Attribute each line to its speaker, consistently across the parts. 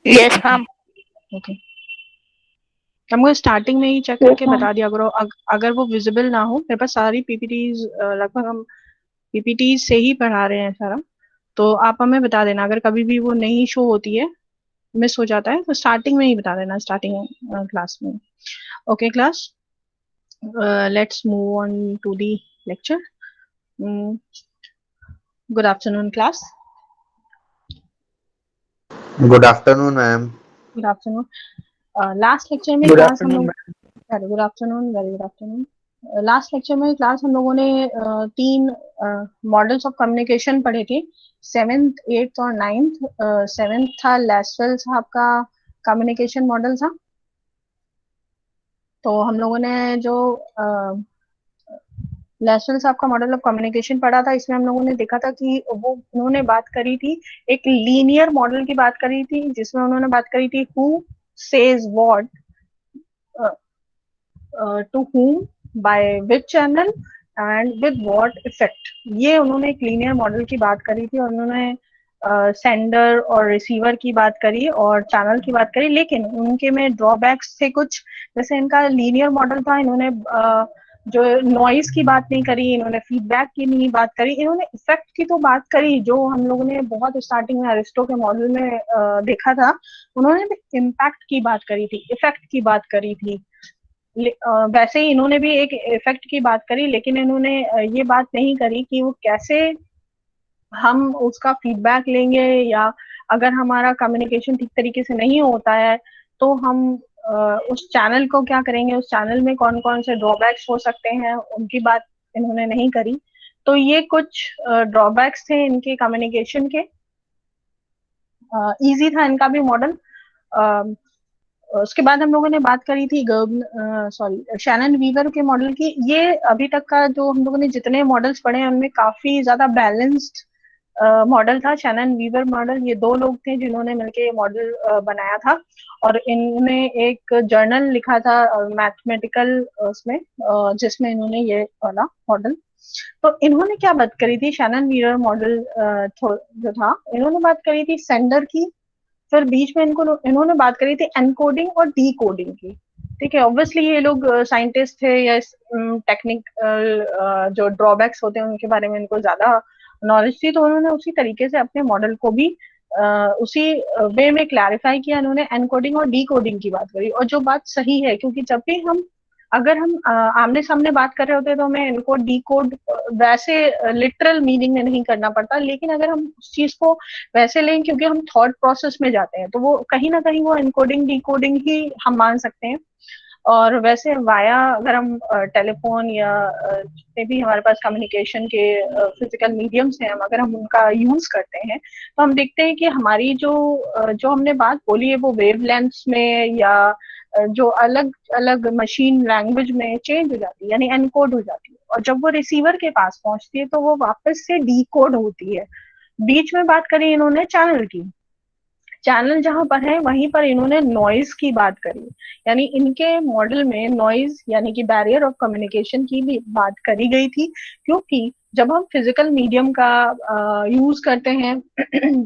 Speaker 1: Yes ma'am.
Speaker 2: Okay, हमको starting में ही check करके बता दिया करो अगर वो विजिबल ना हो। मेरे पास सारी पीपीटीज लगभग हम पीपीटी से ही पढ़ा रहे हैं सारा, तो आप हमें बता देना अगर कभी भी वो नहीं शो होती है, मिस हो जाता है, तो स्टार्टिंग में ही बता देना, स्टार्टिंग क्लास में। Okay class, let's move on to the lecture. Good afternoon class.
Speaker 3: Good afternoon ma'am.
Speaker 2: Good afternoon. Last lecture में
Speaker 4: गुड
Speaker 2: क्लास हम
Speaker 4: आफ्टरनून
Speaker 2: लोग, very good afternoon, very good afternoon. Last lecture में class हम लोगों ने तीन models of communication पढ़े थे, सेवेंथ, एट्थ और नाइन्थ। सेवेंथ था लेसवेल साहब का कम्युनिकेशन मॉडल था। तो हम लोगों ने जो लेसवेल साहब का मॉडल ऑफ कम्युनिकेशन पढ़ा था, इसमें हम लोगों ने देखा था कि वो उन्होंने बात करी थी, एक लीनियर मॉडल की बात करी थी, जिसमें उन्होंने बात करी थी who says what to whom, by which channel and with what effect। ये उन्होंने एक लीनियर मॉडल की बात करी थी, और उन्होंने सेंडर और रिसीवर की बात करी और चैनल की बात करी, लेकिन उनके में ड्रॉबैक्स थे कुछ। जैसे इनका लीनियर मॉडल था, इन्होंने जो नॉइज की बात नहीं करी, इन्होंने फीडबैक की नहीं बात करी, इन्होंने इफेक्ट की तो बात करी जो हम लोगों ने बहुत स्टार्टिंग में अरिस्टो के मॉडल में देखा था। उन्होंने इम्पैक्ट की बात करी थी, इफेक्ट की बात करी थी। वैसे ही इन्होंने भी एक इफेक्ट की बात करी, लेकिन इन्होंने ये बात नहीं करी कि वो कैसे हम उसका फीडबैक लेंगे, या अगर हमारा कम्युनिकेशन ठीक तरीके से नहीं होता है तो हम उस चैनल को क्या करेंगे, उस चैनल में कौन कौन से ड्रॉबैक्स हो सकते हैं, उनकी बात इन्होंने नहीं करी। तो ये कुछ ड्रॉबैक्स थे इनके कम्युनिकेशन के। इजी था इनका भी मॉडल। उसके बाद हम लोगों ने बात करी थी शैनन वीवर के मॉडल की। ये अभी तक का जो हम लोगों ने जितने मॉडल्स पढ़े हैं उनमें काफी ज्यादा बैलेंस्ड मॉडल था, शैनन वीवर मॉडल। ये दो लोग थे जिन्होंने मिलकर मॉडल बनाया था, और इन्होंने एक जर्नल लिखा था मैथमेटिकल उसमें, जिसमें इन्होंने ये वाला मॉडल। तो इन्होंने क्या बात करी थी, शैनन वीवर मॉडल जो था, इन्होंने बात करी थी सेंडर की। फिर बीच में इन्होंने बात करी थी एनकोडिंग और डी कोडिंग की। ठीक है, ऑब्वियसली ये लोग साइंटिस्ट थे या टेक्निकल जो ड्रॉबैक्स होते हैं उनके बारे में इनको ज्यादा नॉलेज थी, तो उन्होंने उसी तरीके से अपने मॉडल को भी उसी वे में क्लैरिफाई किया। उन्होंने एनकोडिंग और डी कोडिंग की बात करी, और जो बात सही है, क्योंकि जब भी हम अगर हम आमने सामने बात कर रहे होते हैं तो हमें इनको डी कोड वैसे लिटरल मीनिंग में नहीं करना पड़ता, लेकिन अगर हम उस चीज को वैसे लें क्योंकि हम थॉट प्रोसेस में जाते हैं, तो वो कहीं ना कहीं वो एनकोडिंग डिकोडिंग ही हम मान सकते हैं। और वैसे वाया अगर हम टेलीफोन या जितने भी हमारे पास कम्युनिकेशन के फिजिकल मीडियम्स हैं, अगर हम उनका यूज करते हैं तो हम देखते हैं कि हमारी जो हमने बात बोली है वो वेवलेंथ्स में या जो अलग अलग मशीन लैंग्वेज में चेंज हो जाती है, यानी एनकोड हो जाती है, और जब वो रिसीवर के पास पहुंचती है तो वो वापस से डीकोड होती है। बीच में बात करी इन्होंने चैनल की। चैनल जहां पर है वहीं पर इन्होंने नॉइज की बात करी, यानी इनके मॉडल में नॉइज यानी कि बैरियर ऑफ कम्युनिकेशन की भी बात करी गई थी। क्योंकि जब हम फिजिकल मीडियम का यूज करते हैं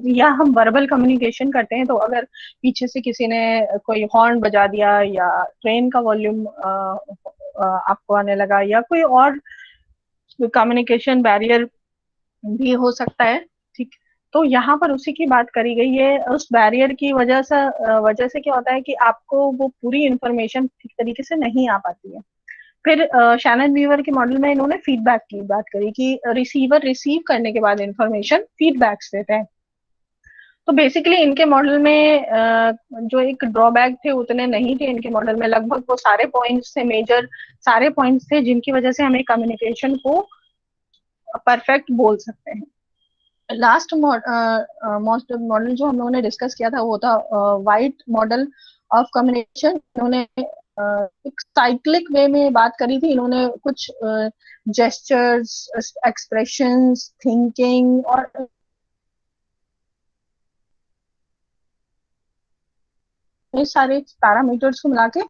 Speaker 2: या हम वर्बल कम्युनिकेशन करते हैं, तो अगर पीछे से किसी ने कोई हॉर्न बजा दिया या ट्रेन का वॉल्यूम आपको आने लगा या कोई और कम्युनिकेशन बैरियर भी हो सकता है, ठीक। तो यहाँ पर उसी की बात करी गई है। उस बैरियर की वजह से क्या होता है कि आपको वो पूरी इंफॉर्मेशन ठीक तरीके से नहीं आ पाती है। फिर शैनन वीवर के मॉडल में इन्होंने फीडबैक की बात करी कि रिसीवर रिसीव करने के बाद इंफॉर्मेशन फीडबैक्स देते हैं। तो बेसिकली इनके मॉडल में जो एक ड्रॉबैक थे उतने नहीं थे इनके मॉडल में, लगभग वो सारे पॉइंट्स थे, मेजर सारे पॉइंट्स थे जिनकी वजह से हमें कम्युनिकेशन को परफेक्ट बोल सकते हैं। लास्ट मॉडल जो हम लोगों ने डिस्कस किया था वो था वाइट मॉडल ऑफ कम्युनिकेशन। इन्होंने एक साइक्लिक वे में बात करी थी। इन्होंने कुछ जेस्चर्स, एक्सप्रेशंस, थिंकिंग और सारे पैरामीटर्स को मिला के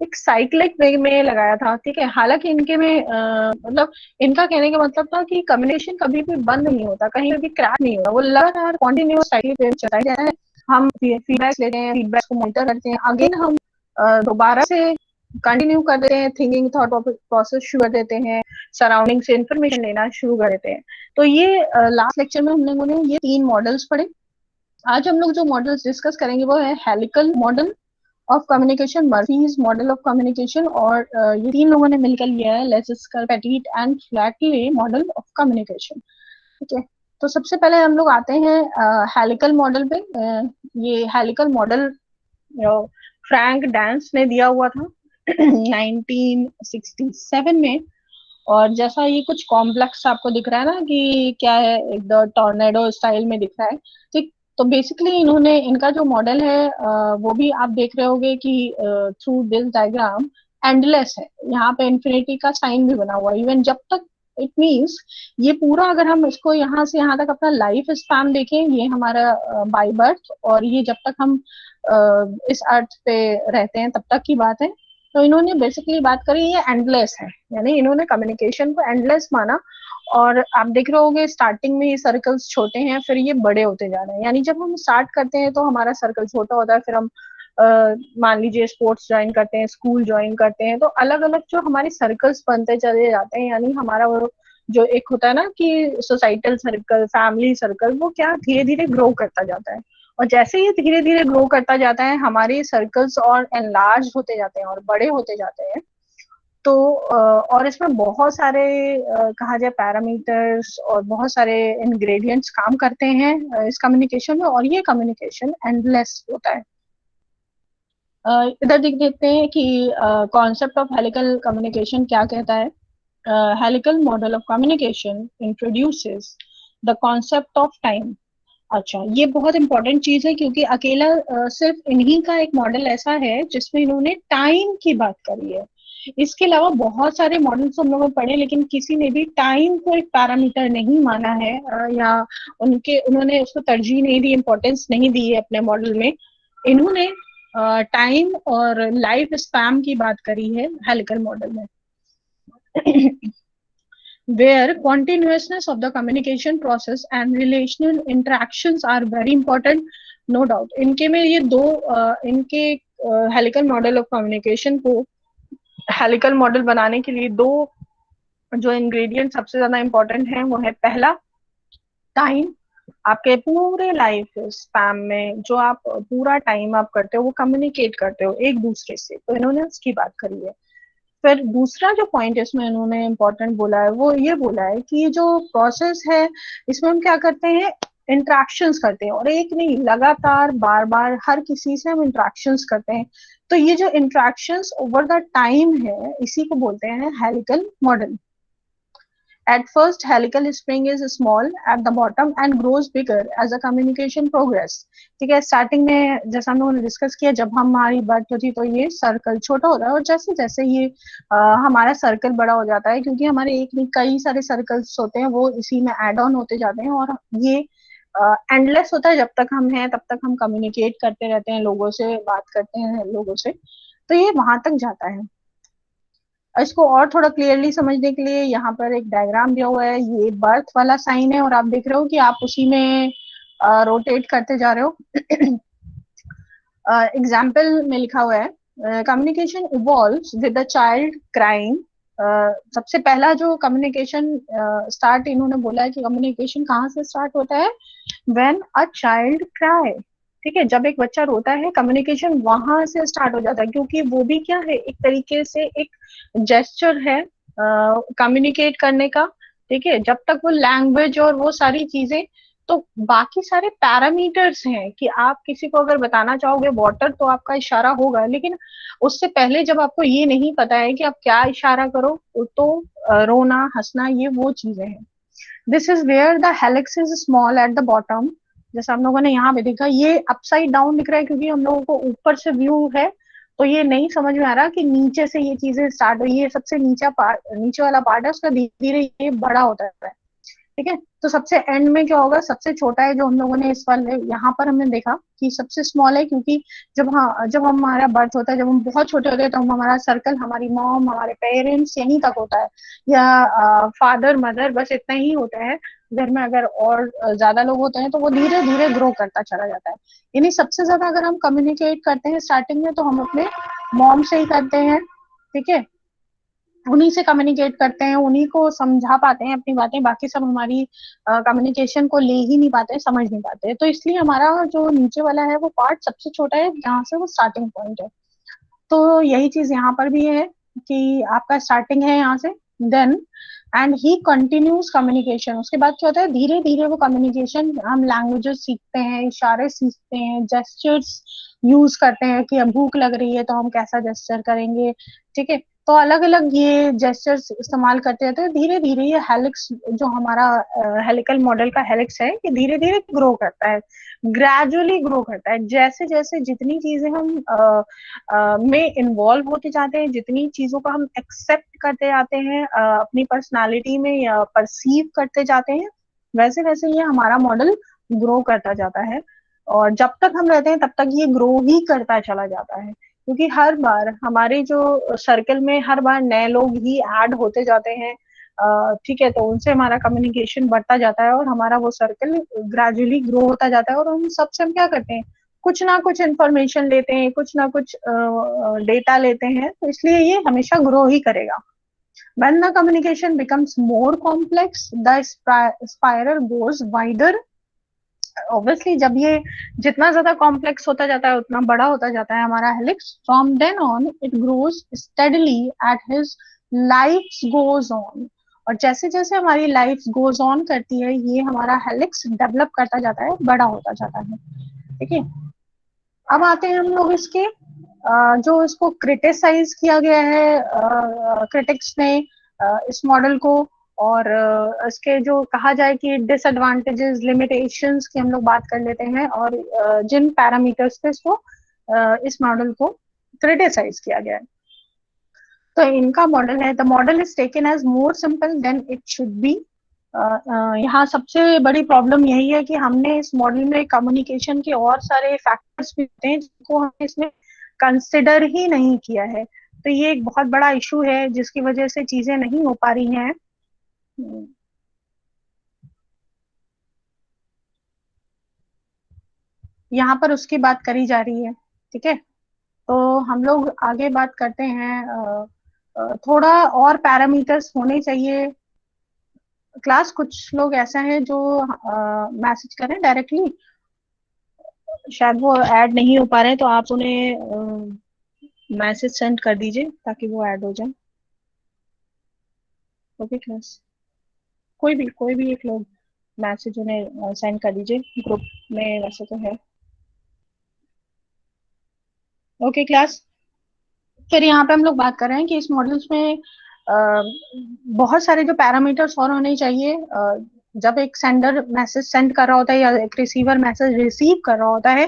Speaker 2: एक साइक्लिक वे में लगाया था, ठीक है। हालांकि इनके में मतलब इनका कहने का मतलब था कि कम्युनिकेशन कभी भी बंद नहीं होता, कहीं भी क्रैक नहीं होता, वो लगातार कॉन्टिन्यूअस साइक्लिक वे में चलाया जाता है। हम फीडबैक लेते हैं, फीडबैक को मॉनिटर करते हैं, अगेन हम दोबारा से कंटिन्यू कर देते हैं, थिंकिंग थॉट प्रोसेस शुरू कर देते हैं, सराउंडिंग से इंफॉर्मेशन लेना शुरू कर देते हैं। तो ये लास्ट लेक्चर में हम लोगों ने ये 3 मॉडल्स पढ़े। आज हम लोग जो मॉडल्स डिस्कस करेंगे वो है helical model of communication, Murphy's model of communication, और ये 3 लोगों ने मिलकर लिया है Lesikar, Petit and Flatley model of communication. ठीक है, तो सबसे पहले हम लोग आते हैं हेलिकल मॉडल पे। ये हेलिकल मॉडल फ्रैंक डांस ने दिया हुआ था 1967 में। और जैसा ये कुछ कॉम्प्लेक्स आपको दिख रहा है ना कि क्या है, एकदम टॉर्नेडो स्टाइल में दिख रहा है, ठीक। तो बेसिकली इन्होंने, इनका जो मॉडल है वो भी आप देख रहे होगे कि थ्रू दिस डायग्राम एंडलेस है, यहाँ पे इन्फिनिटी का साइन भी बना हुआ है इवन जब तक। इट मीन्स ये पूरा, अगर हम इसको यहाँ से यहाँ तक अपना लाइफ स्पैन देखें, ये हमारा बाय बर्थ, और ये जब तक हम इस अर्थ पे रहते हैं तब तक की बात है। तो इन्होंने बेसिकली बात करी ये एंडलेस है, यानी इन्होंने कम्युनिकेशन को एंडलेस माना। और आप देख रहे होगे स्टार्टिंग में ये सर्कल्स छोटे हैं, फिर ये बड़े होते जा रहे हैं, यानी जब हम स्टार्ट करते हैं तो हमारा सर्कल छोटा होता है, फिर हम मान लीजिए स्पोर्ट्स ज्वाइन करते हैं, स्कूल ज्वाइन करते हैं, तो अलग अलग जो हमारे सर्कल्स बनते चले जाते हैं, यानी हमारा वो जो एक होता है ना कि सोसाइटल सर्कल, फैमिली सर्कल, वो क्या धीरे धीरे ग्रो करता जाता है। और जैसे ये धीरे धीरे ग्रो करता जाता है, हमारे सर्कल्स और एनलार्ज होते जाते हैं और बड़े होते जाते हैं। तो और इसमें बहुत सारे कहा जाए पैरामीटर्स और बहुत सारे इंग्रेडिएंट्स काम करते हैं इस कम्युनिकेशन में, और ये कम्युनिकेशन एंडलेस होता है। इधर देख देखते हैं कि कॉन्सेप्ट ऑफ हेलिकल कम्युनिकेशन क्या कहता है। Helical model of communication introduces the concept of time. अच्छा, ये बहुत इंपॉर्टेंट चीज है, क्योंकि अकेला सिर्फ इन्हीं का एक मॉडल ऐसा है जिसमें इन्होंने टाइम की बात करी है। इसके अलावा बहुत सारे मॉडल्स हम लोगों ने पढ़े, लेकिन किसी ने भी टाइम को एक पैरामीटर नहीं माना है, या उन्होंने उसको तरजीह नहीं दी, इंपॉर्टेंस नहीं दी है अपने मॉडल में। इन्होंने टाइम और लाइफ स्पैम की बात करी है हेलिकल मॉडल में where continuousness of the communication process and relational interactions are very important, no doubt। इनके में ये दो इनके हेलिकल मॉडल ऑफ कम्युनिकेशन को हेलिकल मॉडल बनाने के लिए दो जो इंग्रेडिएंट सबसे ज्यादा इंपॉर्टेंट है, वो है पहला टाइम। आपके पूरे लाइफ स्पैम में जो आप पूरा टाइम आप करते हो वो कम्युनिकेट करते हो एक दूसरे से, तो इन्होंने उसकी बात करी है। फिर दूसरा जो पॉइंट इसमें इन्होंने इम्पोर्टेंट बोला है वो ये बोला है कि ये जो प्रोसेस है इसमें हम क्या करते हैं, इंट्रैक्शंस करते हैं, और एक नहीं, लगातार बार बार हर किसी से हम इंट्रैक्शंस करते हैं। तो ये जो इंट्रैक्शंस ओवर द टाइम है, इसी को बोलते हैं helical model. At first, helical spring is small at the bottom and grows bigger as the communication progress। ठीक है, स्टार्टिंग में जैसा हम लोगों ने डिस्कस किया, जब हमारी बर्थ होती तो ये सर्कल छोटा होता है, और जैसे जैसे ये हमारा सर्कल बड़ा हो जाता है, क्योंकि हमारे एक नहीं कई सारे सर्कल्स होते हैं, वो इसी में एड ऑन होते जाते हैं, और ये एंडलेस होता है। जब तक हम हैं तब तक हम कम्युनिकेट करते रहते हैं, लोगों से बात करते हैं लोगों से, तो ये वहां तक जाता है। इसको और थोड़ा क्लियरली समझने के लिए यहाँ पर एक डायग्राम दिया हुआ है, ये बर्थ वाला साइन है, और आप देख रहे हो कि आप उसी में रोटेट करते जा रहे हो। एग्जाम्पल में लिखा हुआ है communication evolves with the child crying. सबसे पहला जो कम्युनिकेशन स्टार्ट इन्होंने बोला है कि कम्युनिकेशन कहाँ से स्टार्ट होता है, व्हेन अ चाइल्ड क्राई। ठीक है, जब एक बच्चा रोता है कम्युनिकेशन वहां से स्टार्ट हो जाता है, क्योंकि वो भी क्या है, एक तरीके से एक जेस्चर है कम्युनिकेट करने का। ठीक है, जब तक वो लैंग्वेज और वो सारी चीजें, तो बाकी सारे पैरामीटर्स हैं कि आप किसी को अगर बताना चाहोगे वाटर तो आपका इशारा होगा, लेकिन उससे पहले जब आपको ये नहीं पता है कि आप क्या इशारा करो, तो रोना हंसना ये वो चीजें हैं। This is where the helix is small at the bottom. जैसे हम लोगों ने यहाँ पे देखा, ये अपसाइड डाउन दिख रहा है क्योंकि हम लोगों को ऊपर से व्यू है, तो ये नहीं समझ में आ रहा कि नीचे से ये चीजें स्टार्ट हुई है। सबसे नीचे वाला पार्ट है, उसका धीरे धीरे ये बड़ा होता है। ठीक है। तो सबसे एंड में क्या होगा, सबसे छोटा है जो हम लोगों ने इस वाले यहाँ पर हमने देखा कि सबसे स्मॉल है, क्योंकि जब हमारा बर्थ होता है, जब हम बहुत छोटे होते हैं, तो हम हमारा सर्कल, हमारी मॉम, हमारे पेरेंट्स यहीं तक होता है, या फादर मदर, बस इतना ही होता है। घर में अगर और ज्यादा लोग होते हैं तो वो धीरे धीरे ग्रो करता चला जाता है। यानी सबसे ज्यादा अगर हम कम्युनिकेट करते हैं स्टार्टिंग में, तो हम अपने मॉम से ही करते हैं, ठीक है। उन्हीं से कम्युनिकेट करते हैं, उन्हीं को समझा पाते हैं अपनी बातें, बाकी सब हमारी कम्युनिकेशन को ले ही नहीं पाते, समझ नहीं पाते। तो इसलिए हमारा जो नीचे वाला है वो पार्ट सबसे छोटा है, जहाँ से वो स्टार्टिंग पॉइंट है। तो यही चीज यहाँ पर भी है कि आपका स्टार्टिंग है यहाँ से, then and he continues communication. उसके बाद क्या होता है, धीरे धीरे वो कम्युनिकेशन, हम लैंग्वेजेस सीखते हैं, इशारे सीखते हैं, जेस्चर्स यूज करते हैं कि अब भूख लग रही है तो हम कैसा जेस्चर करेंगे, ठीक है। तो अलग अलग ये जेस्चर्स इस्तेमाल करते रहते हैं। धीरे धीरे ये हेलिक्स, जो हमारा हेलिकल मॉडल का हेलिक्स है, ये धीरे धीरे ग्रो करता है, ग्रेजुअली ग्रो करता है। जैसे जैसे जितनी चीजें हम में इन्वॉल्व होते जाते हैं, जितनी चीजों का हम एक्सेप्ट करते जाते हैं अपनी पर्सनालिटी में, या परसीव करते जाते हैं, वैसे वैसे ये हमारा मॉडल ग्रो करता जाता है। और जब तक हम रहते हैं तब तक ये ग्रो ही करता चला जाता है, क्योंकि हर बार हमारे जो सर्कल में हर बार नए लोग ही ऐड होते जाते हैं, ठीक है। तो उनसे हमारा कम्युनिकेशन बढ़ता जाता है, और हमारा वो सर्कल ग्रेजुअली ग्रो होता जाता है। और उन सबसे हम क्या करते हैं, कुछ ना कुछ इंफॉर्मेशन लेते हैं, कुछ ना कुछ डेटा लेते हैं, तो इसलिए ये हमेशा ग्रो ही करेगा। When the communication becomes more complex, the spiral goes wider. Obviously जब ये जितना ज्यादा कॉम्प्लेक्स होता जाता है, उतना बड़ा होता जाता है हमारा helix. From then on it grows steadily at his life goes on. और जैसे जैसे हमारी लाइफ गोज ऑन करती है, ये हमारा हेलिक्स डेवलप करता जाता है, बड़ा होता जाता है, ठीक है। अब आते हैं हम लोग इसके जो इसको क्रिटिसाइज किया गया है क्रिटिक्स ने इस मॉडल को, और इसके जो कहा जाए कि डिसएडवांटेजेस, लिमिटेशंस की हम लोग बात कर लेते हैं, और जिन पैरामीटर्स पे इसको इस मॉडल को क्रिटिसाइज किया गया है। तो इनका मॉडल है, the model is taken as more simple than it should be. यहाँ सबसे बड़ी प्रॉब्लम यही है कि हमने इस मॉडल में कम्युनिकेशन के और सारे फैक्टर्स भी होते हैं जिनको हमने इसमें कंसिडर ही नहीं किया है। तो ये एक बहुत बड़ा इशू है जिसकी वजह से चीजें नहीं हो पा रही हैं। यहाँ पर उसकी बात करी जा रही है, ठीक है। तो हम लोग आगे बात करते हैं, थोड़ा और पैरामीटर्स होने चाहिए। क्लास कुछ लोग ऐसा है जो मैसेज करें डायरेक्टली, शायद वो ऐड नहीं हो पा रहे हैं, तो आप उन्हें मैसेज सेंड कर दीजिए ताकि वो ऐड हो जाए। ओके क्लास, कोई भी एक लोग मैसेज उन्हें सेंड कर दीजिए, ग्रुप में वैसे तो है। ओके क्लास, फिर यहाँ पे हम लोग बात कर रहे हैं कि इस मॉडल्स में बहुत सारे जो पैरामीटर्स और होने चाहिए। जब एक सेंडर मैसेज सेंड कर रहा होता है, या एक रिसीवर मैसेज रिसीव कर रहा होता है,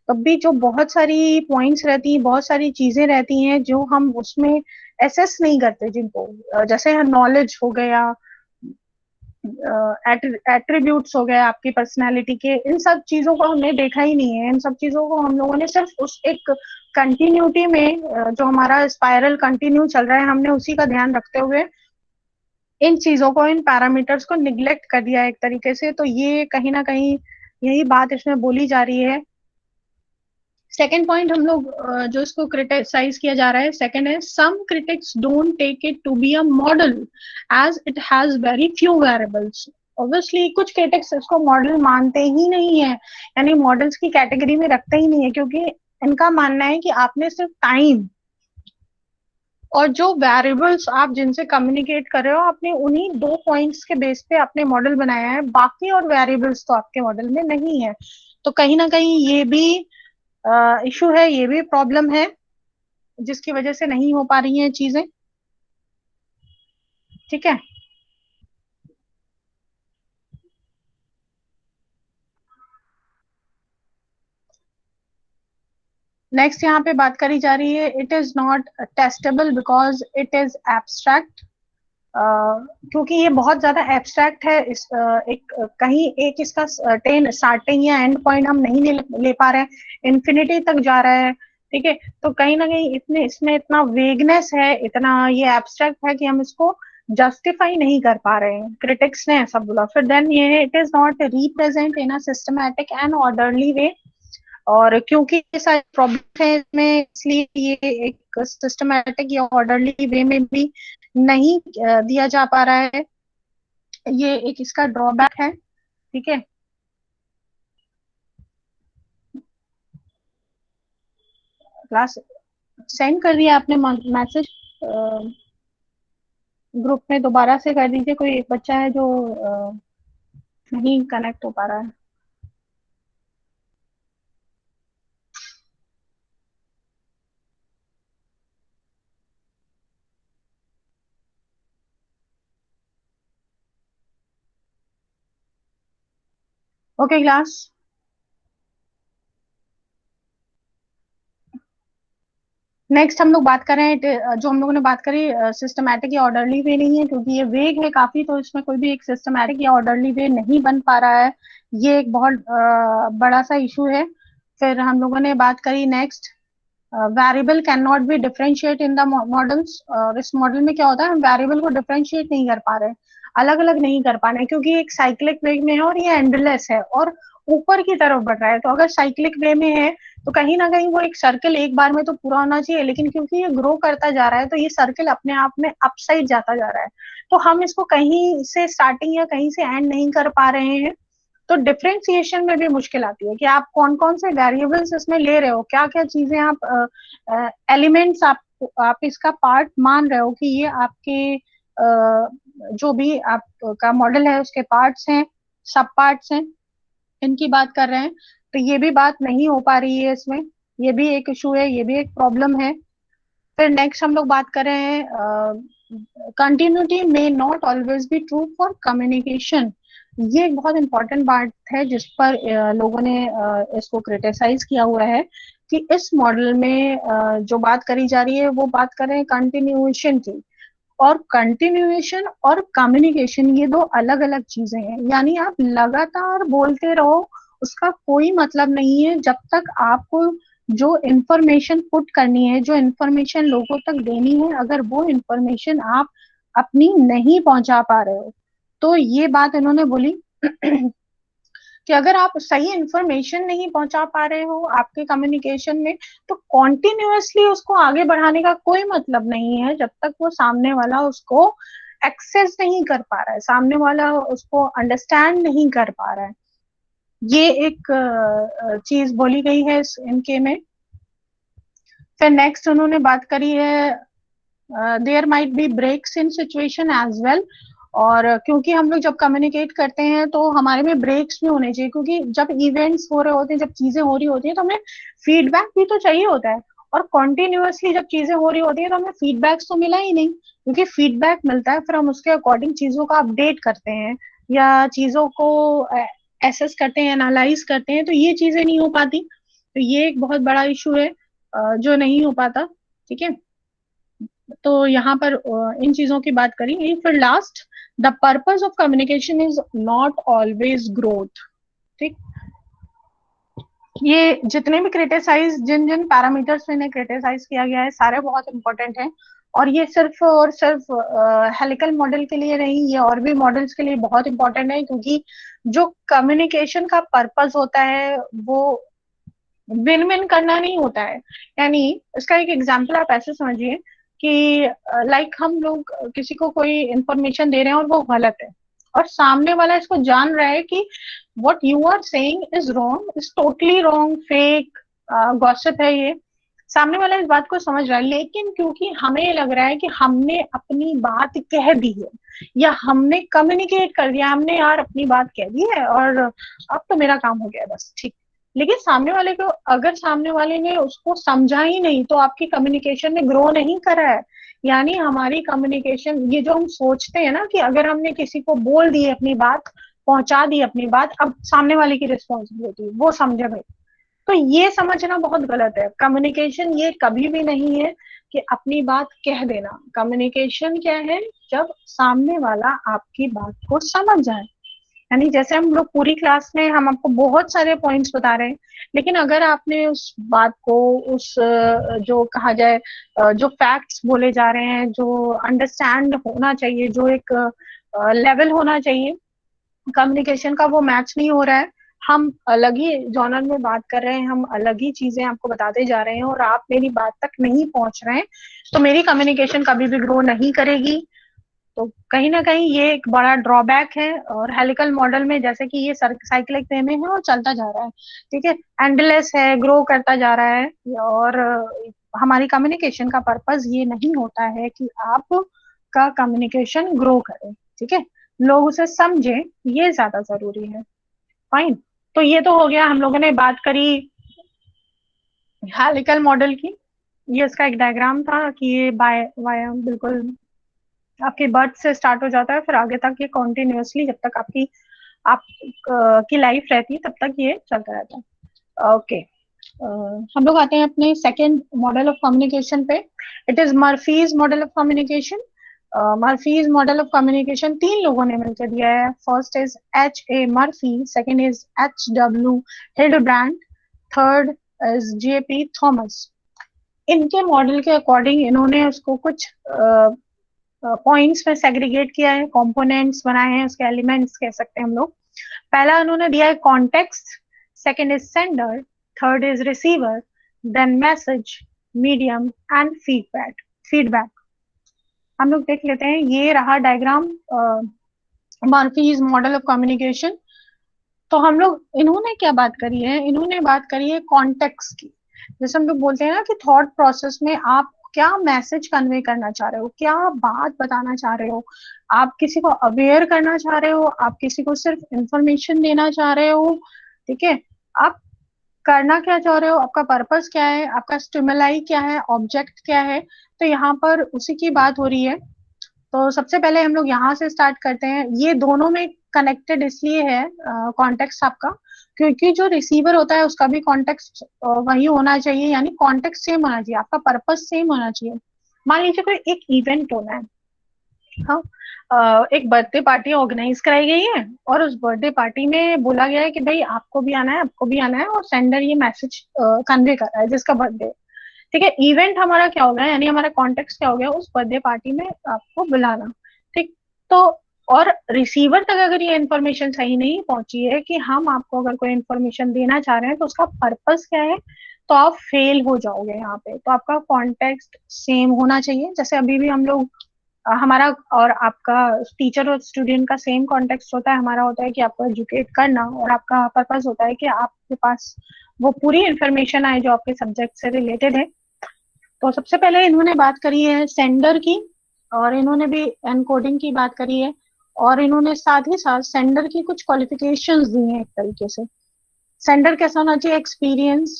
Speaker 2: तब भी जो बहुत सारी पॉइंट्स रहती हैं, बहुत सारी चीजें रहती हैं जो हम उसमें एसेस नहीं करते, जिनको जैसे नॉलेज हो गया, एट्रीब्यूट्स हो गए आपकी पर्सनालिटी के, इन सब चीजों को हमने देखा ही नहीं है। इन सब चीजों को हम लोगों ने सिर्फ उस एक कंटिन्यूटी में, जो हमारा स्पाइरल कंटिन्यू चल रहा है, हमने उसी का ध्यान रखते हुए इन चीजों को, इन पैरामीटर्स को निग्लेक्ट कर दिया एक तरीके से। तो ये कहीं ना कहीं यही बात इसमें बोली जा रही है। सेकेंड पॉइंट हम लोग जो इसको क्रिटिसाइज किया जा रहा है, सेकेंड है, some critics don't take it to be a model as it has very few variables. Obviously कुछ क्रिटिक्स इसको मॉडल मानते ही नहीं है, यानी मॉडल्स की कैटेगरी में रखते ही नहीं है, क्योंकि इनका मानना है कि आपने सिर्फ टाइम और जो वेरिएबल्स आप जिनसे कम्युनिकेट कर रहे हो, आपने उन्हीं दो पॉइंट्स के बेस पे अपने मॉडल बनाया है, बाकी और वेरिएबल्स तो आपके मॉडल में नहीं है। तो कहीं ना कहीं ये भी इशू है, ये भी प्रॉब्लम है, जिसकी वजह से नहीं हो पा रही हैं चीजें, ठीक है। नेक्स्ट यहाँ पे बात करी जा रही है, it is not testable because it is abstract. क्योंकि ये बहुत ज्यादा एब्स्ट्रैक्ट है, कहीं एक इसका स्टार्टिंग या एंड पॉइंट हम नहीं ले पा रहे हैं, इन्फिनिटी तक जा रहा है, ठीक है। तो कहीं ना कहीं इतने इसमें इतना वेगनेस है, इतना ये एब्स्ट्रैक्ट है कि हम इसको जस्टिफाई नहीं कर पा रहे हैं, क्रिटिक्स ने ऐसा बोला। फिर देन ये it is not represent in a systematic and orderly way, और क्योंकि ये सारे प्रॉब्लम है इसमें, इसलिए ये एक सिस्टमैटिक या ऑर्डरली वे में भी नहीं दिया जा पा रहा है। ये एक इसका ड्रॉबैक है, ठीक है। क्लास सेंड कर दिया आपने मैसेज ग्रुप में, दोबारा से कर दीजिए, कोई एक बच्चा है जो नहीं कनेक्ट हो पा रहा है। ओके क्लास, नेक्स्ट हम लोग बात कर रहे हैं, जो हम लोगों ने बात करी सिस्टमैटिक या ऑर्डरली वे नहीं है, क्योंकि ये वेग है काफी, तो इसमें कोई भी एक सिस्टमैटिक या ऑर्डरली वे नहीं बन पा रहा है। ये एक बहुत बड़ा सा इशू है। फिर हम लोगों ने बात करी next, variable can not be differentiate in the models. और इस मॉडल में क्या होता है, हम वेरिएबल को डिफरेंशिएट नहीं कर पा रहे, अलग अलग नहीं कर पा रहे, क्योंकि एक साइक्लिक वे में है और ये एंडलेस है और ऊपर की तरफ बढ़ रहा है। तो अगर साइक्लिक वे में है तो कहीं ना कहीं वो एक सर्कल एक बार में तो पूरा होना चाहिए, लेकिन क्योंकि ये ग्रो करता जा रहा है तो ये सर्कल अपने आप में अपसाइड जाता जा रहा है। तो हम इसको कहीं से स्टार्टिंग या कहीं से एंड नहीं कर पा रहे हैं। तो डिफरेंशिएशन में भी मुश्किल आती है कि आप कौन कौन से वेरिएबल्स इसमें ले रहे हो, क्या क्या चीजें आप एलिमेंट्स आप इसका पार्ट मान रहे हो कि ये आपके जो भी आपका मॉडल है उसके पार्ट्स हैं, सब पार्ट्स हैं, इनकी बात कर रहे हैं। तो ये भी बात नहीं हो पा रही है इसमें, ये भी एक इशू है, ये भी एक प्रॉब्लम है। फिर नेक्स्ट हम लोग बात कर रहे हैं, continuity may not always be true for communication. ये एक बहुत इंपॉर्टेंट बात है जिस पर लोगों ने इसको क्रिटिसाइज किया हुआ है कि इस मॉडल में जो बात करी जा रही है वो बात कर रहे हैं कंटिन्यूएशन की। और कंटिन्यूएशन और कम्युनिकेशन ये दो अलग अलग चीजें हैं, यानी आप लगातार बोलते रहो उसका कोई मतलब नहीं है जब तक आपको जो इंफॉर्मेशन पुट करनी है, जो इंफॉर्मेशन लोगों तक देनी है, अगर वो इंफॉर्मेशन आप अपनी नहीं पहुंचा पा रहे हो। तो ये बात इन्होंने बोली कि अगर आप सही इंफॉर्मेशन नहीं पहुंचा पा रहे हो आपके कम्युनिकेशन में, तो कॉन्टिन्यूअसली उसको आगे बढ़ाने का कोई मतलब नहीं है जब तक वो सामने वाला उसको एक्सेस नहीं कर पा रहा है, सामने वाला उसको अंडरस्टैंड नहीं कर पा रहा है। ये एक चीज बोली गई है इनके में। फिर नेक्स्ट उन्होंने बात करी है, there might be breaks in situation as well. और क्योंकि हम लोग जब कम्युनिकेट करते हैं तो हमारे में ब्रेक्स भी होने चाहिए, क्योंकि जब इवेंट्स हो रहे होते हैं, जब चीजें हो रही होती है तो हमें फीडबैक भी तो चाहिए होता है। और कॉन्टिन्यूअसली जब चीजें हो रही होती है तो हमें फीडबैक्स तो मिला ही नहीं, क्योंकि फीडबैक मिलता है फिर हम उसके अकॉर्डिंग चीजों का अपडेट करते हैं या चीजों को एसेस करते हैं, एनालाइज करते हैं, तो ये चीजें नहीं हो पाती। तो ये एक बहुत बड़ा इशू है जो नहीं हो पाता, ठीक है। तो यहाँ पर इन चीजों की बात करेंगे। फिर last, the purpose of communication is not always growth, ठीक। ये जितने भी क्रिटिसाइज जिन जिन पैरामीटर्स में क्रिटिसाइज किया गया है सारे बहुत इंपॉर्टेंट हैं, और ये सिर्फ और सिर्फ हेलिकल मॉडल के लिए नहीं, ये और भी मॉडल्स के लिए बहुत इंपॉर्टेंट है, क्योंकि जो कम्युनिकेशन का पर्पस होता है वो विन विन करना नहीं होता है। यानी इसका एक एग्जांपल आप ऐसे समझिए कि लाइक हम लोग किसी को कोई इंफॉर्मेशन दे रहे हैं और वो गलत है, और सामने वाला इसको जान रहा है कि what you are saying is wrong, is totally wrong, fake gossip है ये, सामने वाला इस बात को समझ रहा है, लेकिन क्योंकि हमें लग रहा है कि हमने अपनी बात कह दी है या हमने कम्युनिकेट कर दिया, हमने यार अपनी बात कह दी है और अब तो मेरा काम हो गया बस, ठीक। लेकिन सामने वाले को, अगर सामने वाले ने उसको समझा ही नहीं तो आपकी कम्युनिकेशन ने ग्रो नहीं करा है। यानी हमारी कम्युनिकेशन, ये जो हम सोचते हैं ना कि अगर हमने किसी को बोल दी अपनी बात, पहुंचा दी अपनी बात, अब सामने वाले की रिस्पॉन्सिबिलिटी वो समझे भाई, तो ये समझना बहुत गलत है। कम्युनिकेशन ये कभी भी नहीं है कि अपनी बात कह देना। कम्युनिकेशन क्या है, जब सामने वाला आपकी बात को समझ जाए। यानी जैसे हम लोग पूरी क्लास में हम आपको बहुत सारे पॉइंट्स बता रहे हैं, लेकिन अगर आपने उस बात को, उस जो कहा जाए, जो फैक्ट्स बोले जा रहे हैं, जो अंडरस्टैंड होना चाहिए, जो एक लेवल होना चाहिए कम्युनिकेशन का, वो मैच नहीं हो रहा है, हम अलग ही जॉनर में बात कर रहे हैं, हम अलग ही चीजें आपको बताते जा रहे हैं और आप मेरी बात तक नहीं पहुंच रहे हैं, तो मेरी कम्युनिकेशन कभी भी ग्रो नहीं करेगी। तो कहीं ना कहीं ये एक बड़ा ड्रॉबैक है। और हेलिकल मॉडल में जैसे कि ये साइक्लिक वे में है और चलता जा रहा है, ठीक है, एंडलेस है, ग्रो करता जा रहा है। और हमारी कम्युनिकेशन का पर्पस ये नहीं होता है कि आप का कम्युनिकेशन ग्रो करे, ठीक है, लोग उसे समझे, ये ज्यादा जरूरी है। फाइन। तो ये तो हो गया, हम लोगों ने बात करी हेलिकल मॉडल की। ये इसका एक डायग्राम था कि ये बाय वाया बिल्कुल आपके बर्थ से स्टार्ट हो जाता है, फिर आगे तक ये कॉन्टिन्यूसली जब तक आप की लाइफ रहती है तब तक ये चलता रहता है। ओके, हम लोग आते हैं अपने सेकेंड मॉडल ऑफ कम्युनिकेशन पे। It is Murphy's model of communication. Murphy's model of communication 3 लोगों ने मिलकर दिया है। First is H.A. Murphy, second is H.W. Hildebrand, third is J.P. Thomas. इनके मॉडल के अकॉर्डिंग इन्होंने उसको कुछ पॉइंट्स में सेग्रीगेट किया है, कंपोनेंट्स बनाए हैं, उसके एलिमेंट्स कह सकते हैं हम लोग। पहला उन्होंने दिया है context, second is sender, third is receiver, then message, medium and feedback. हम लोग देख लेते हैं, ये रहा diagram Murphy's model of communication. तो हम लोग, इन्होंने क्या बात करी है, इन्होंने बात करी है कॉन्टेक्स्ट की। जैसे हम लोग बोलते हैं ना कि थॉट प्रोसेस में आप क्या मैसेज कन्वे करना चाह रहे हो, क्या बात बताना चाह रहे हो, आप किसी को अवेयर करना चाह रहे हो, आप किसी को सिर्फ इंफॉर्मेशन देना चाह रहे हो, ठीक है, आप करना क्या चाह रहे हो, आपका पर्पस क्या है, आपका स्टिमुलाई क्या है, ऑब्जेक्ट क्या है। तो यहाँ पर उसी की बात हो रही है। तो सबसे पहले हम लोग यहाँ से स्टार्ट करते हैं। ये दोनों में कनेक्टेड इसलिए है कॉन्टेक्स्ट आपका, क्योंकि जो रिसीवर होता है उसका भी कॉन्टेक्स्ट वही होना चाहिए, यानी कॉन्टेक्स्ट सेम होना चाहिए, आपका पर्पस सेम होना चाहिए। मान लीजिए कोई एक इवेंट होना है, हाँ, एक बर्थडे पार्टी ऑर्गेनाइज कराई गई है और उस बर्थडे पार्टी में बोला गया है कि भाई आपको भी आना है, आपको भी आना है, और सेंडर ये मैसेज कन्वे कर रहा है जिसका बर्थडे, ठीक है। इवेंट हमारा क्या हो गया, यानी हमारा कॉन्टेक्स्ट क्या हो गया, उस बर्थडे पार्टी में आपको बुलाना, ठीक। तो और रिसीवर तक अगर ये इन्फॉर्मेशन सही नहीं पहुंची है कि हम आपको अगर कोई इन्फॉर्मेशन देना चाह रहे हैं तो उसका पर्पस क्या है, तो आप फेल हो जाओगे यहाँ पे। तो आपका कॉन्टेक्स्ट सेम होना चाहिए। जैसे अभी भी हम लोग हमारा और आपका टीचर और स्टूडेंट का सेम कॉन्टेक्स्ट होता है। हमारा होता है कि आपको एजुकेट करना, और आपका पर्पस होता है कि आपके पास वो पूरी इंफॉर्मेशन आए जो आपके सब्जेक्ट से रिलेटेड है। तो सबसे पहले इन्होंने बात करी है सेंडर की, और इन्होंने भी एनकोडिंग की बात करी है, और इन्होंने साथ ही साथ सेंडर की कुछ क्वालिफिकेशंस दी हैं एक तरीके से। सेंडर कैसा होना चाहिए, एक्सपीरियंस,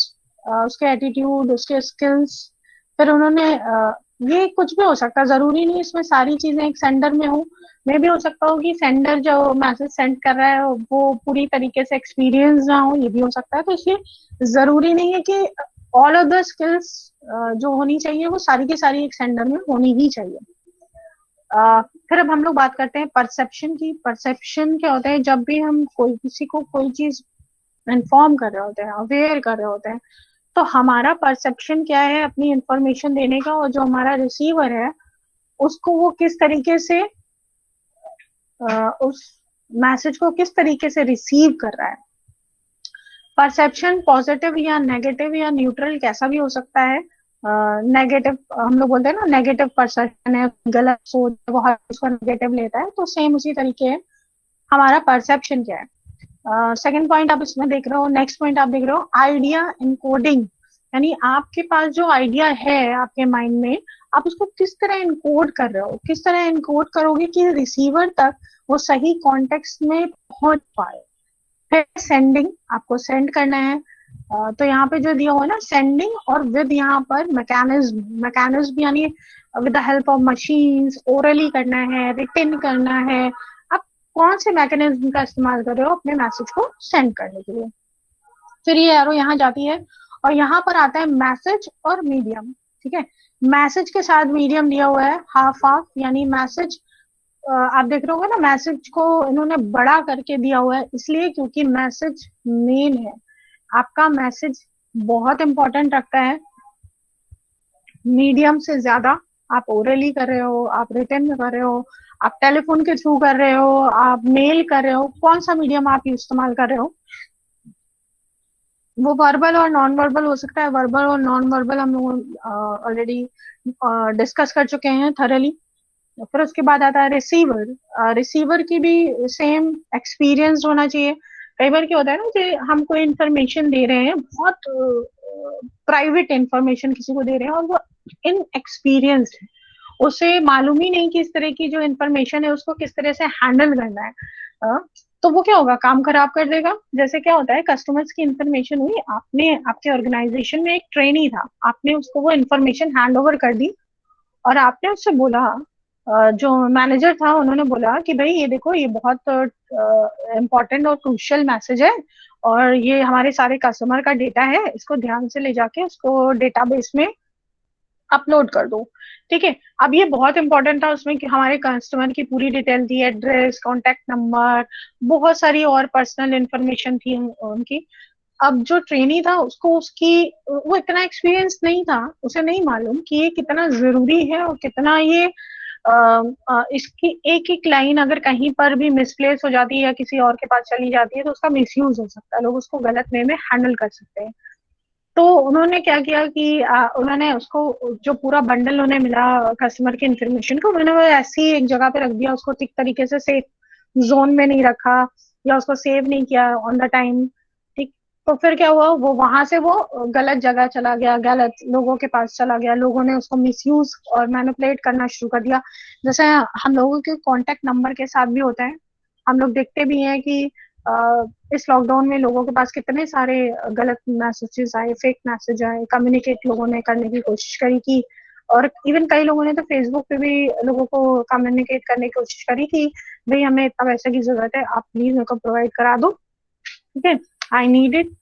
Speaker 2: उसके एटीट्यूड, उसके स्किल्स। फिर उन्होंने ये कुछ भी हो सकता है, जरूरी नहीं इसमें सारी चीजें एक सेंडर में हो। मे भी हो सकता हो कि सेंडर जो मैसेज सेंड कर रहा है वो पूरी तरीके से एक्सपीरियंस ना हो, ये भी हो सकता है। तो इसलिए जरूरी नहीं है कि ऑल ऑफ द स्किल्स जो होनी चाहिए वो सारी की सारी एक सेंडर में होनी ही चाहिए। फिर अब हम लोग बात करते हैं परसेप्शन की। परसेप्शन क्या होता है, जब भी हम कोई किसी को कोई चीज इन्फॉर्म कर रहे होते हैं, अवेयर कर रहे होते हैं, तो हमारा परसेप्शन क्या है अपनी इंफॉर्मेशन देने का, और जो हमारा रिसीवर है उसको वो किस तरीके से उस मैसेज को किस तरीके से रिसीव कर रहा है। परसेप्शन पॉजिटिव या नेगेटिव या न्यूट्रल कैसा भी हो सकता है। नेगेटिव हम लोग बोलते हैं ना, नेगेटिव परसेप्शन है, गलत सोच, वो हर उसको नेगेटिव लेता है, तो सेम उसी तरीके है हमारा परसेप्शन क्या है। सेकंड पॉइंट आप इसमें देख रहे हो, नेक्स्ट पॉइंट आप देख रहे हो आइडिया इनकोडिंग, यानी आपके पास जो आइडिया है आपके माइंड में, आप उसको किस तरह इनकोड कर रहे हो, किस तरह इनकोड करोगे कि रिसीवर तक वो सही कॉन्टेक्स्ट में पहुंच पाए। फिर सेंडिंग, आपको सेंड करना है। तो यहाँ पे जो दिया हुआ है ना, सेंडिंग और विद यहाँ पर मैकेनिज्म यानी with the help of machines, orally करना है, रिटन करना है। आप कौन से मैकेनिज्म का इस्तेमाल कर रहे हो अपने मैसेज को सेंड करने के लिए। फिर ये एरो यहाँ जाती है और यहाँ पर आता है मैसेज और मीडियम। ठीक है। मैसेज के साथ मीडियम दिया हुआ है हाफ हाफ, यानी मैसेज आप देख रहे होगे ना, मैसेज को इन्होंने बड़ा करके दिया हुआ है, इसलिए क्योंकि मैसेज मेन है। आपका मैसेज बहुत इंपॉर्टेंट रखता है, मीडियम से ज्यादा। आप ओरली कर रहे हो, आप रिटर्न में कर रहे हो, आप टेलीफोन के थ्रू कर रहे हो, आप मेल कर रहे हो, कौन सा मीडियम आप इस्तेमाल कर रहे हो, वो वर्बल और नॉन वर्बल हो सकता है। वर्बल और नॉन वर्बल हम लोग ऑलरेडी डिस्कस कर चुके हैं थरली। फिर उसके बाद आता है रिसीवर। रिसीवर की भी सेम एक्सपीरियंस होना चाहिए। कई बार क्या होता है ना कि हम कोई इंफॉर्मेशन दे रहे हैं, बहुत प्राइवेट इंफॉर्मेशन किसी को दे रहे हैं, और वो इन एक्सपीरियंस है, उसे मालूम ही नहीं कि इस तरह की जो इंफॉर्मेशन है उसको किस तरह से हैंडल करना है। अ, तो वो क्या होगा, काम खराब कर देगा। जैसे क्या होता है, कस्टमर्स की इंफॉर्मेशन हुई, आपने आपके ऑर्गेनाइजेशन में एक ट्रेनी था, आपने उसको वो इंफॉर्मेशन हैंड ओवर कर दी, और आपने उससे बोला, जो मैनेजर था उन्होंने बोला कि भाई ये देखो, ये बहुत इम्पोर्टेंट और क्रूशियल मैसेज है, और ये हमारे सारे कस्टमर का डेटा है, इसको ध्यान से ले जाके उसको डेटाबेस में अपलोड कर दो। ठीक है। अब ये बहुत इंपॉर्टेंट था, उसमें कि हमारे कस्टमर की पूरी डिटेल थी, एड्रेस, कॉन्टेक्ट नंबर, बहुत सारी और पर्सनल इंफॉर्मेशन थी उनकी। अब जो ट्रेनी था उसको उसकी वो इतना एक्सपीरियंस नहीं था, उसे नहीं मालूम कि ये कितना जरूरी है, और कितना ये इसकी एक एक लाइन अगर कहीं पर भी मिसप्लेस हो जाती है या किसी और के पास चली जाती है तो उसका मिसयूज हो सकता है, लोग उसको गलत वे में हैंडल कर सकते हैं। तो उन्होंने क्या किया कि उन्होंने उसको, जो पूरा बंडल उन्हें मिला कस्टमर की इन्फॉर्मेशन को, उन्होंने वो ऐसी एक जगह पे रख दिया, उसको ठीक तरीके से सेफ जोन में नहीं रखा, या उसको सेव नहीं किया ऑन द टाइम। ठीक। तो फिर क्या हुआ, वो वहां से वो गलत जगह चला गया, गलत लोगों के पास चला गया, लोगों ने उसको मिसयूज और मैनिपुलेट करना शुरू कर दिया। जैसे हम लोगों के कॉन्टेक्ट नंबर के साथ भी होता है, हम लोग देखते भी हैं कि इस लॉकडाउन में लोगों के पास कितने सारे गलत मैसेजेस आए, फेक मैसेज आए, कम्युनिकेट लोगों ने करने की कोशिश करी की, और इवन कई लोगों ने तो फेसबुक पे भी लोगों को कम्युनिकेट करने की कोशिश करी कि भाई हमें इतना पैसे की जरूरत है, आप प्लीज मेरे को प्रोवाइड करा दो, ठीक है, आई नीड इट।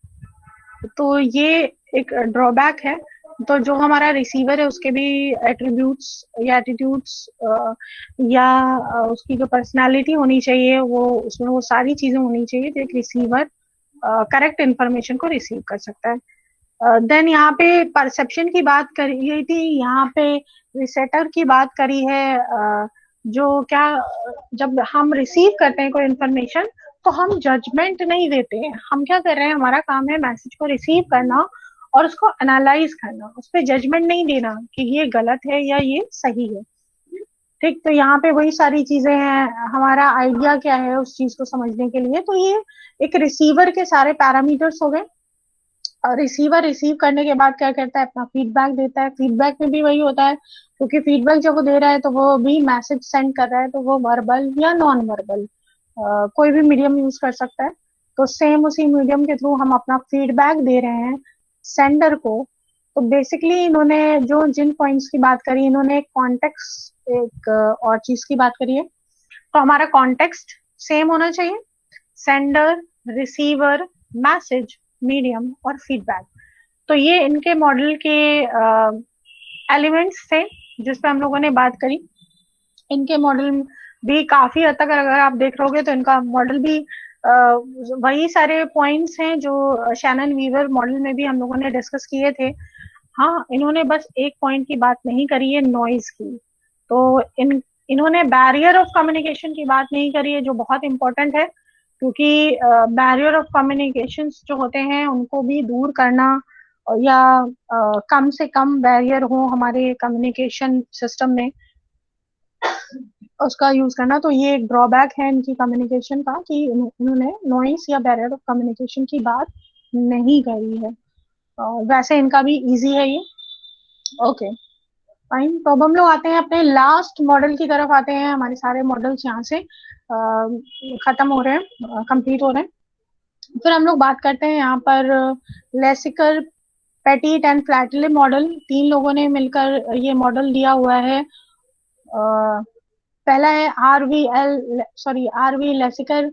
Speaker 2: तो ये एक ड्रॉबैक है। तो जो हमारा रिसीवर है उसके भी एट्रीब्यूट्स या एटीट्यूड्स या उसकी जो पर्सनालिटी होनी चाहिए, वो उसमें वो सारी चीजें होनी चाहिए जो एक रिसीवर करेक्ट इंफॉर्मेशन को रिसीव कर सकता है। देन यहाँ पे परसेप्शन की बात करी गई थी, यहाँ पे रिसेटर की बात करी है। जो क्या, जब हम रिसीव करते हैं कोई इंफॉर्मेशन तो हम जजमेंट नहीं देते हैं, हम क्या कर रहे हैं, हमारा काम है मैसेज को रिसीव करना और उसको एनालाइज करना, उस पर जजमेंट नहीं देना कि ये गलत है या ये सही है। ठीक। तो यहाँ पे वही सारी चीजें हैं, हमारा आइडिया क्या है उस चीज को समझने के लिए। तो ये एक रिसीवर के सारे पैरामीटर्स हो गए। और रिसीवर रिसीव करने के बाद क्या करता है, अपना फीडबैक देता है। फीडबैक में भी वही होता है, क्योंकि फीडबैक जब वो दे रहा है तो वो भी मैसेज सेंड कर रहा है, तो वो वर्बल या नॉन वर्बल कोई भी मीडियम यूज कर सकता है। तो सेम उसी मीडियम के थ्रू हम अपना फीडबैक दे रहे हैं सेंडर को। तो बेसिकली इन्होंने जो जिन पॉइंट्स की बात करी, इन्होंने एक कॉन्टेक्स्ट, एक और चीज की बात करी है। तो हमारा कॉन्टेक्स्ट सेम होना चाहिए, सेंडर, रिसीवर, मैसेज, मीडियम और फीडबैक। तो ये इनके मॉडल के एलिमेंट्स थे जिस पे हम लोगों ने बात करी। इनके मॉडल भी काफी हद तक अगर आप देख रहोगे तो इनका मॉडल भी वही सारे पॉइंट्स हैं जो शैनन वीवर मॉडल में भी हम लोगों ने डिस्कस किए थे। हाँ, इन्होंने बस एक पॉइंट की बात नहीं करी है, नॉइज की। तो इन्होंने बैरियर ऑफ कम्युनिकेशन की बात नहीं करी है, जो बहुत इंपॉर्टेंट है, क्योंकि बैरियर ऑफ कम्युनिकेशन जो होते हैं उनको भी दूर करना, या कम से कम बैरियर हो हमारे कम्युनिकेशन सिस्टम में, उसका यूज करना। तो ये एक ड्रॉबैक है इनकी कम्युनिकेशन का कि इन्होंने नॉइस या बैरियर ऑफ कम्युनिकेशन की बात नहीं करी है। वैसे इनका भी इजी है ये। Okay, fine. तो अब हम लोग आते हैं अपने लास्ट मॉडल की तरफ आते हैं। हमारे सारे मॉडल्स यहाँ से खत्म हो रहे हैं, कंप्लीट हो रहे हैं। फिर हम लोग बात करते हैं यहाँ पर लेसिकर, पेटीट एंड फ्लैटले मॉडल। तीन लोगों ने मिलकर ये मॉडल दिया हुआ है। पहला है आर वी लेसिकर,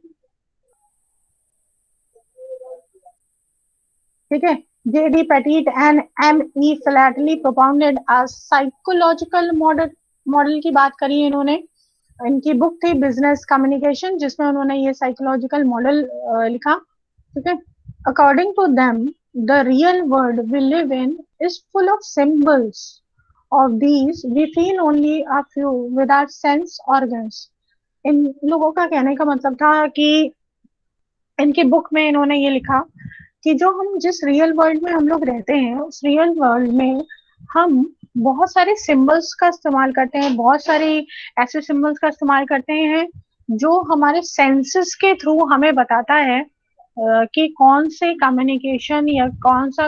Speaker 2: ठीक है, J.D. Petit and M.E. Flatley propounded a psychological model की बात करी इन्होंने। इनकी बुक थी बिजनेस कम्युनिकेशन, जिसमें उन्होंने ये साइकोलॉजिकल मॉडल लिखा। ठीक है, according to them the real world we live in is full of symbols, of these we feel only a few with our sense organs. इन लोगों का कहने का मतलब था कि इनकी बुक में इन्होंने ये लिखा कि जो हम जिस रियल वर्ल्ड में हम लोग रहते हैं, उस रियल वर्ल्ड में हम बहुत सारे सिंबल्स का इस्तेमाल करते हैं, बहुत सारी ऐसे सिंबल्स का इस्तेमाल करते हैं जो हमारे सेंसेस के थ्रू हमें बताता है कि कौन से कम्युनिकेशन या कौन सा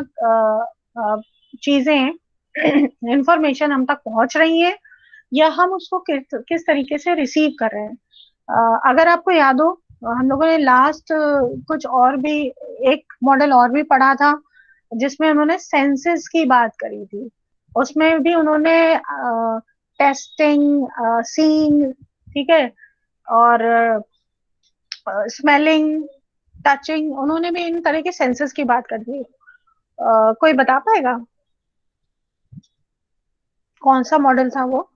Speaker 2: चीजें इंफॉर्मेशन हम तक पहुंच रही है, या हम उसको किस तरीके से रिसीव कर रहे हैं। अगर आपको याद हो, हम लोगों ने लास्ट कुछ और भी एक मॉडल और भी पढ़ा था, जिसमें उन्होंने सेंसेस की बात करी थी। उसमें भी उन्होंने टेस्टिंग, सीइंग, ठीक है, और स्मेलिंग, टचिंग, उन्होंने भी इन तरह के सेंसेस की बात करी थी। कोई बता पाएगा कौन सा मॉडल था वो?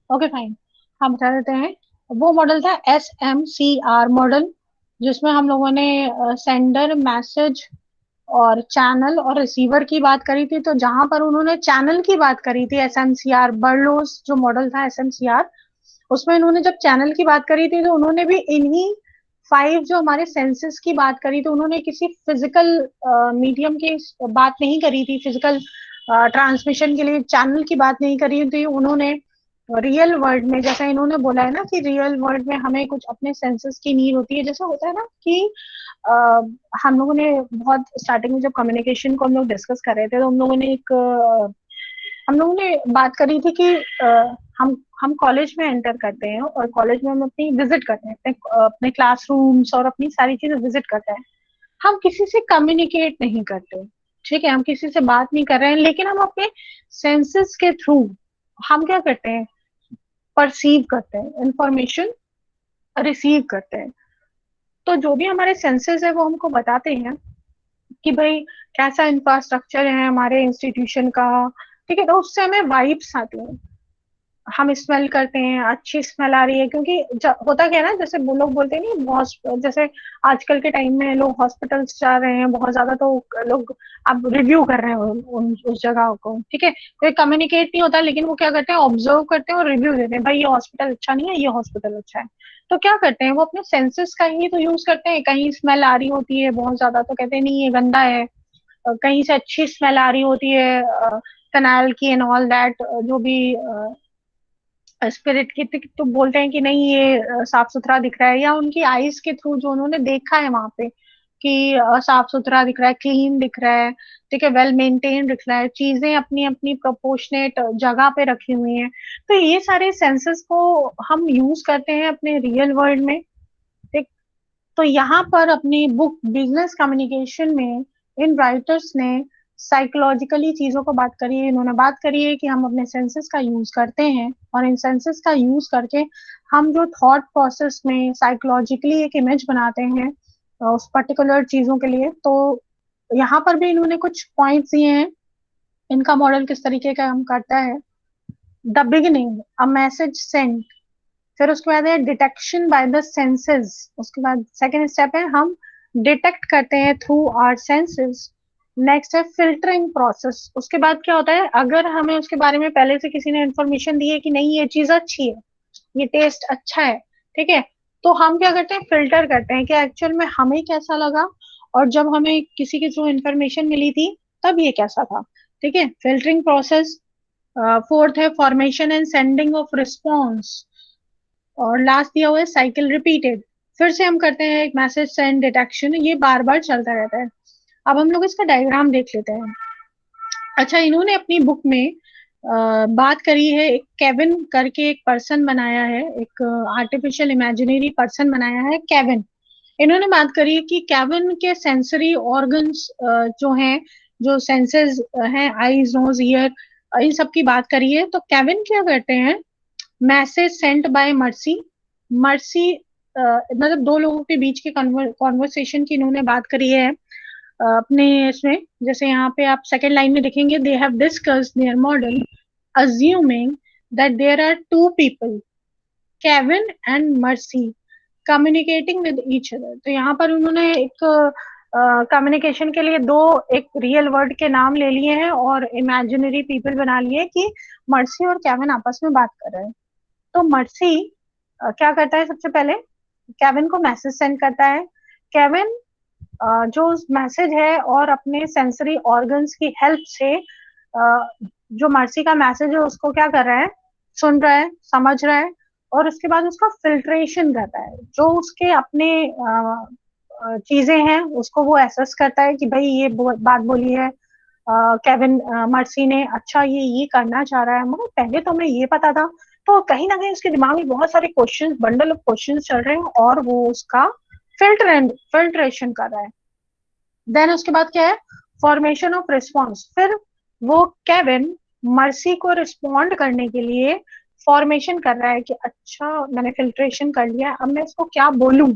Speaker 2: ओके फाइन, हम बता देते हैं। वो मॉडल था SMCR मॉडल, जिसमें हम लोगों ने सेंडर, मैसेज और चैनल और रिसीवर की बात करी थी। तो जहां पर उन्होंने चैनल की बात करी थी, SMCR बर्लोस जो मॉडल था SMCR, उसमें इन्होंने जब चैनल की बात करी थी तो उन्होंने भी इन्हीं 5 जो हमारे सेंसेस की बात करी। तो उन्होंने किसी फिजिकल मीडियम की बात नहीं करी थी, फिजिकल ट्रांसमिशन के लिए चैनल की बात नहीं करी थी उन्होंने। रियल वर्ल्ड में, जैसा इन्होंने बोला है ना कि रियल वर्ल्ड में हमें कुछ अपने सेंसेस की नीड होती है, जैसा होता है ना कि आ, हम लोगों ने बहुत स्टार्टिंग में जब कम्युनिकेशन को हम लोग डिस्कस कर रहे थे, तो हम लोगों ने बात करी थी कि हम कॉलेज में एंटर करते हैं और कॉलेज में हम अपनी विजिट करते हैं, अपने क्लासरूम्स और अपनी सारी चीजें विजिट करते हैं। हम किसी से कम्युनिकेट नहीं करते, ठीक है, हम किसी से बात नहीं कर रहे हैं, लेकिन हम अपने सेंसेस के थ्रू हम क्या करते हैं, परसीव करते हैं, इंफॉर्मेशन रिसीव करते हैं। तो जो भी हमारे सेंसेस है वो हमको बताते हैं कि भाई कैसा इंफ्रास्ट्रक्चर है हमारे इंस्टीट्यूशन का। ठीक है, तो उससे हमें वाइब्स आती हैं, हम स्मेल करते हैं, अच्छी स्मेल आ रही है, क्योंकि होता क्या है ना, जैसे वो लोग बोलते हैं नहीं, बहुत जैसे आजकल के टाइम में लोग हॉस्पिटल्स जा रहे हैं बहुत ज्यादा, तो लोग अब रिव्यू कर रहे हैं उस जगह को। ठीक है, तो कम्युनिकेट नहीं होता, लेकिन वो क्या करते हैं, ऑब्जर्व करते हैं और रिव्यू देते हैं, भाई ये हॉस्पिटल अच्छा नहीं है, ये हॉस्पिटल अच्छा है। तो क्या करते हैं, वो अपने सेंसेस का ही तो यूज करते हैं। कहीं स्मेल आ रही होती है बहुत ज्यादा, तो कहते हैं नहीं ये गंदा है। कहीं से अच्छी स्मेल आ रही होती है, कनाल की एंड ऑल दैट, जो भी स्पिरिट की, तो बोलते हैं कि नहीं ये साफ सुथरा दिख रहा है, या उनकी आईज के थ्रू जो उन्होंने देखा है वहां पे कि साफ सुथरा दिख रहा है, क्लीन दिख रहा है, ठीक है, वेल मेंटेन दिख रहा है, चीजें अपनी अपनी प्रोपोर्शनेट जगह पे रखी हुई हैं। तो ये सारे सेंसेस को हम यूज करते हैं अपने रियल वर्ल्ड में। ठीक, तो यहाँ पर अपनी बुक बिजनेस कम्युनिकेशन में इन राइटर्स ने साइकोलॉजिकली चीजों को बात करी है। इन्होंने बात करी है कि हम अपने सेंसेस का यूज करते हैं, और इन सेंसेस का यूज करके हम जो थॉट प्रोसेस में साइकोलॉजिकली एक इमेज बनाते हैं उस पर्टिकुलर चीजों के लिए। तो यहाँ पर भी इन्होंने कुछ पॉइंट्स दिए हैं, इनका मॉडल किस तरीके का काम करता है। The beginning, a message sent. फिर उसके बाद है डिटेक्शन बाय द सेंसेस। उसके बाद सेकेंड स्टेप है हम डिटेक्ट करते हैं थ्रू आवर सेंसेस। नेक्स्ट है फिल्टरिंग प्रोसेस। उसके बाद क्या होता है, अगर हमें उसके बारे में पहले से किसी ने इन्फॉर्मेशन दी है कि नहीं ये चीज अच्छी है, ये टेस्ट अच्छा है, ठीक है, तो हम क्या करते हैं, फिल्टर करते हैं कि एक्चुअल में हमें कैसा लगा, और जब हमें किसी की जो इन्फॉर्मेशन मिली थी तब ये कैसा था। ठीक है, फिल्टरिंग प्रोसेस। फोर्थ है formation and sending of response. और लास्ट दिया हुआ है साइकिल रिपीटेड। फिर से हम करते हैं एक मैसेज सेंड डिटेक्शन, ये बार बार चलता रहता है। अब हम लोग इसका डायग्राम देख लेते हैं। अच्छा, इन्होंने अपनी बुक में बात करी है, एक केविन करके एक पर्सन बनाया है, एक आर्टिफिशियल इमेजिनरी पर्सन बनाया है केविन। इन्होंने बात करी है कि केविन के सेंसरी ऑर्गन्स जो हैं, जो सेंसेस हैं, आईज, नोज, ईयर, इन सब की बात करी है। तो केविन क्या करते हैं, message sent by mercy. Mercy मतलब दो लोगों के बीच के कॉन्वर्सेशन की इन्होंने बात करी है। अपने इसमें, जैसे यहाँ पे आप सेकेंड लाइन में देखेंगे, they have discussed their model assuming that there are two people, Kevin and Mercy, communicating with each other. तो यहाँ पर उन्होंने एक कम्युनिकेशन के लिए दो एक रियल वर्ड के नाम ले लिए हैं और इमेजिनरी पीपल बना लिए कि मर्सी और केविन आपस में बात कर रहे हैं। तो मर्सी क्या करता है, सबसे पहले केविन को मैसेज सेंड करता है। केविन जो मैसेज है और अपने सेंसरी ऑर्गन्स की हेल्प से जो मर्सी का मैसेज है उसको क्या कर रहा है, सुन रहा है, समझ रहा है और उसके बाद उसका फिल्ट्रेशन करता है। जो उसके अपने चीजें हैं उसको वो एसेस करता है कि भाई ये बात बोली है केविन मर्सी ने, अच्छा ये करना चाह रहा है, मगर पहले तो हमें ये पता था। तो कहीं ना कहीं उसके दिमाग में बहुत सारे क्वेश्चंस, बंडल ऑफ क्वेश्चंस चल रहे हैं और वो उसका फिल्ट्रेशन कर रहा है। देन उसके बाद क्या है, फॉर्मेशन ऑफ रिस्पॉन्स। फिर वो केविन मर्सी को रिस्पॉन्ड करने के लिए फॉर्मेशन कर रहा है कि अच्छा मैंने फिल्ट्रेशन कर लिया, अब मैं इसको क्या बोलूं,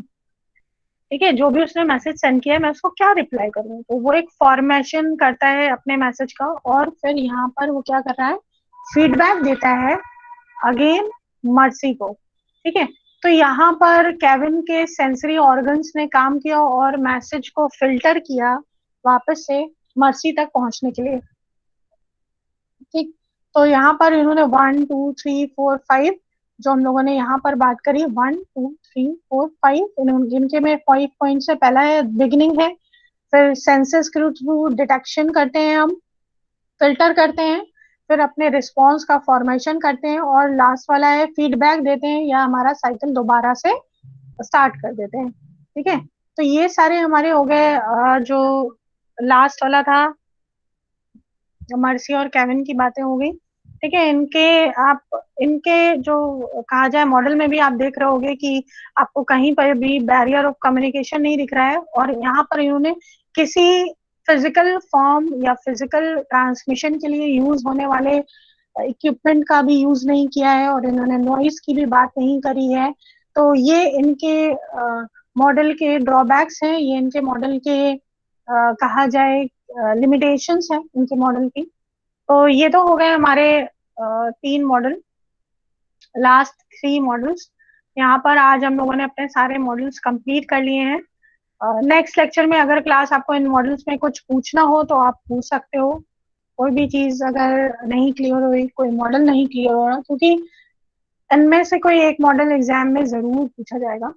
Speaker 2: ठीक है, जो भी उसने मैसेज सेंड किया है मैं उसको क्या रिप्लाई करूं। तो वो एक फॉर्मेशन करता है अपने मैसेज का और फिर यहाँ पर वो क्या कर रहा है, फीडबैक देता है अगेन मर्सी को, ठीक है। तो यहाँ पर केविन के सेंसरी ऑर्गन्स ने काम किया और मैसेज को फिल्टर किया वापस से मर्सी तक पहुंचने के लिए, ठीक। तो यहाँ पर इन्होंने 1 2 3 4 5 जो हम लोगों ने यहाँ पर बात करी, 1 2 3 4 5, जिनके में 5 पॉइंट से पहला है बिगिनिंग है, फिर सेंसस के थ्रू डिटेक्शन करते हैं, हम फिल्टर करते हैं, फिर अपने रिस्पॉन्स का फॉर्मेशन करते हैं और लास्ट वाला है फीडबैक देते हैं या हमारा साइकिल दोबारा से स्टार्ट कर देते हैं, ठीक है। तो ये सारे हमारे हो गए जो लास्ट वाला था मर्सी और केविन की बातें हो गई, ठीक है। इनके जो कहा जाए मॉडल में भी आप देख रहे होगे कि आपको कहीं पर भी बैरियर ऑफ कम्युनिकेशन नहीं दिख रहा है और यहाँ पर इन्होंने किसी फिजिकल फॉर्म या फिजिकल ट्रांसमिशन के लिए यूज होने वाले इक्विपमेंट का भी यूज नहीं किया है और इन्होंने नॉइस की भी बात नहीं करी है। तो ये इनके मॉडल के ड्रॉबैक्स हैं, ये इनके मॉडल के कहा जाए लिमिटेशंस हैं इनके मॉडल की। तो ये तो हो गए हमारे 3 मॉडल, लास्ट 3 मॉडल्स। यहाँ पर आज हम लोगों ने अपने सारे मॉडल्स कंप्लीट कर लिए हैं। नेक्स्ट लेक्चर में अगर क्लास आपको इन मॉडल्स में कुछ पूछना हो तो आप पूछ सकते हो, कोई भी चीज अगर नहीं क्लियर हुई, कोई मॉडल नहीं क्लियर हो रहा, क्योंकि इनमें से कोई एक मॉडल एग्जाम में जरूर पूछा जाएगा।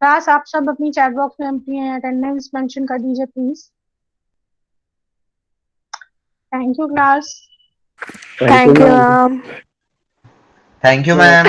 Speaker 2: क्लास आप सब अपनी चैट बॉक्स में अपनी अटेंडेंस मेंशन कर दीजिए please. Thank you class.
Speaker 1: Thank you, ma'am.
Speaker 3: Thank you, ma'am.